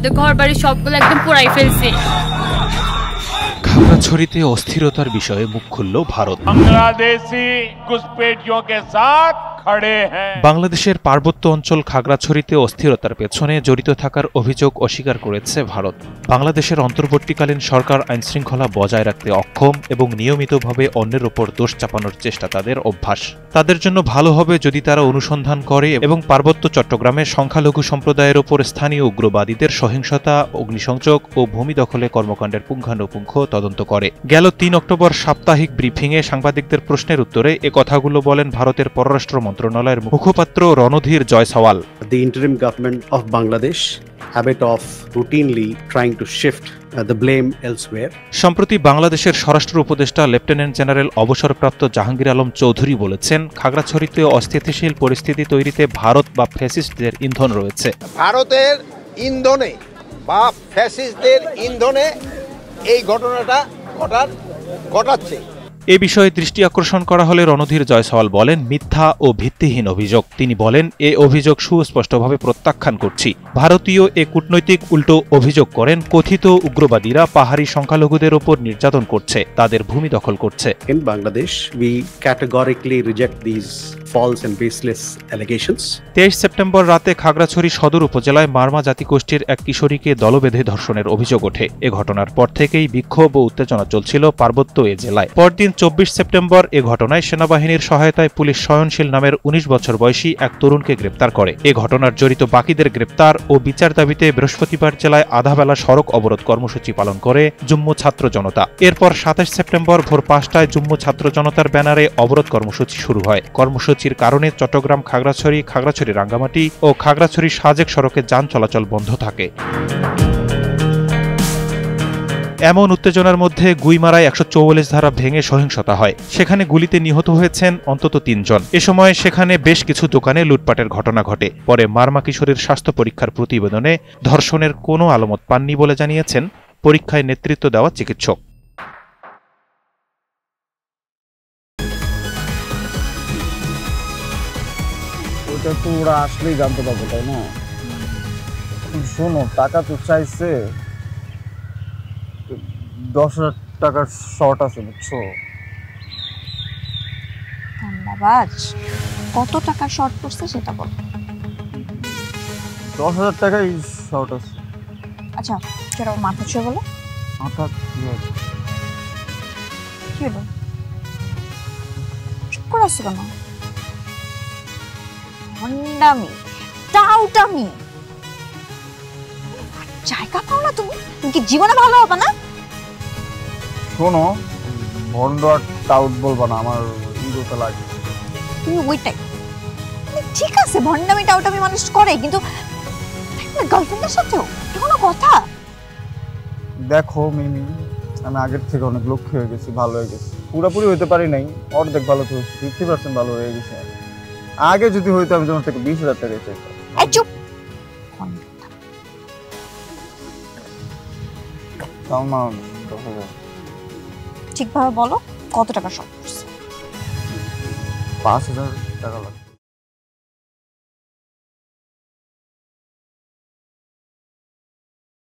আমাদের ঘরবাড়ি সবগুলো একদম পুরাই ফেলছে। খাগড়াছড়িতে অস্থিরতার বিষয়ে মুখ খুলল ভারত। বাংলাদেশের পার্বত্য অঞ্চল খাগড়াছড়িতে অস্থিরতার পেছনে জড়িত থাকার অভিযোগ অস্বীকার করেছে ভারত। বাংলাদেশের অন্তর্বর্তীকালীন সরকার আইনশৃঙ্খলা বজায় রাখতে অক্ষম এবং নিয়মিতভাবে অন্যের ওপর দোষ চাপানোর চেষ্টা তাদের অভ্যাস। তাদের জন্য ভালো হবে যদি তারা অনুসন্ধান করে এবং পার্বত্য চট্টগ্রামে সংখ্যালঘু সম্প্রদায়ের ওপর স্থানীয় উগ্রবাদীদের সহিংসতা, অগ্নিসংযোগ ও ভূমি দখলে কর্মকাণ্ডের পুঙ্খানুপুঙ্খ তদন্ত করে। গেল ৩ অক্টোবর সাপ্তাহিক ব্রিফিংয়ে সাংবাদিকদের প্রশ্নের উত্তরে এ কথাগুলো বলেন ভারতের পররাষ্ট্র মন্ত্রণালয়ের মুখপাত্র Randhir Jaiswal. The interim government of Bangladesh habit of routinely trying to shift the blame elsewhere. সম্প্রতি বাংলাদেশের স্বরাষ্ট্র উপদেষ্টা লেফটেন্যান্ট জেনারেল অবসরপ্রাপ্ত জাহাঙ্গীর আলম চৌধুরী বলেছেন, খাগড়াছড়িতে অস্থিতিশীল পরিস্থিতি তৈরিতে ভারত বা ফ্যাসিস্টদের ইন্ধন রয়েছে। ভারতের ইন্ধনে বা ফ্যাসিস্টদের ইন্ধনে এই ঘটনাটা ঘটাচ্ছে। এ বিষয়ে দৃষ্টি আকর্ষণ করা হলে রণধীর জয়সওয়াল বলেন, মিথ্যা ও ভিত্তিহীন অভিযোগ। তিনি বলেন, এ অভিযোগ সুস্পষ্টভাবে প্রত্যাখ্যান করছি। ভারতীয় এ কূটনৈতিক উল্টো অভিযোগ করেন, কথিত উগ্রবাদীরা পাহাড়ি সংখ্যালঘুদের ওপর নির্যাতন করছে, তাদের ভূমি দখল করছে। In Bangladesh, we categorically reject these false and baseless allegations. 23 September রাতে খাগড়াছড়ি সদর উপজেলায় মারমা জাতিগোষ্ঠীর এক কিশোরীকে দলবেঁধে ধর্ষণের অভিযোগ ওঠে। এ ঘটনার পর থেকেই বিক্ষোভ ও উত্তেজনা চলছিল পার্বত্য এ জেলায়। পরদিন 24 সেপ্টেম্বর এ ঘটনায় সেনাবাহিনীর সহায়তায় পুলিশ সয়নশীল নামের 19 বছর বয়সী এক তরুণকে গ্রেপ্তার করে। এ ঘটনার জড়িত বাকিদের গ্রেপ্তার ও বিচার দাবিতে বৃহস্পতিবার জেলায় আধাবেলা সড়ক অবরোধ কর্মসূচি পালন করে জুম্মু ছাত্র জনতা। এরপর 27 সেপ্টেম্বর ভোর 5টায় জুম্মু ছাত্র জনতার ব্যানারে অবরোধ কর্মসূচি শুরু হয়। কর্মসূচির কারণে চট্টগ্রাম খাগড়াছড়ি, খাগড়াছড়ি রাঙ্গামাটি ও খাগড়াছড়ি সাজেক সড়কে যান চলাচল বন্ধ থাকে। এমন উত্তেজনার মধ্যে গুইমারায় 144 ধারা ভেঙে সহিংসতা হয়। সেখানে গুলিতে নিহত হয়েছেন অন্তত 3 জন। এ সময় সেখানে বেশ কিছু দোকানে লুটপাটের ঘটনা ঘটে। পরে মারমা কিশোরীর স্বাস্থ্য পরীক্ষার প্রতিবেদনে ধর্ষণের কোনো আলামত পাননি বলে জানিয়েছেন পরীক্ষায় নেতৃত্ব দেওয়া চিকিৎসক। ওটা তো ওরা আসলেই জানতে পারবো, তাই না? শোনো, টাকা তো চাইছে, 10,000 টাকার শর্ট আছে, বুঝছো? ধন্যবাদ। কত টাকার শর্ট পড়ছে সেটা বল। 10,000 টাকাই শর্ট আছে। আচ্ছা, সেটা মাথা ছুঁয়ে বলো। মাথা কি হলো? চুপ করে আসছো কেন? ভণ্ডামি, টাউটামি, জায়গা পাও না তুমি? তুমি কি জীবনে ভালো হবে না? শোনো, ভন্ড আর টাউট বলবা না, আমার ইগোতে লাগে। তুমি ওইটাই। ঠিক আছে, ভণ্ডামি টাউটামি মানুষ করে, কিন্তু গার্লফ্রেন্ডের সাথেও কোনো কথা? দেখো মিমি, আমি আগের থেকে অনেক লক্ষ্য হয়ে গেছি, ভালো হয়ে গেছি। পুরোপুরি হইতে পারি নাই, অর্ধেক ভালো তো হয়েছে, 50% ভালো হয়ে গেছে। আগে যদি হইতো আমি তোমার থেকে 20,000 টাকা চাইতাম। চুপ। ঠিকভাবে বলো, কত টাকা শর্ট পড়ছে? 5,000 টাকা লাগবে।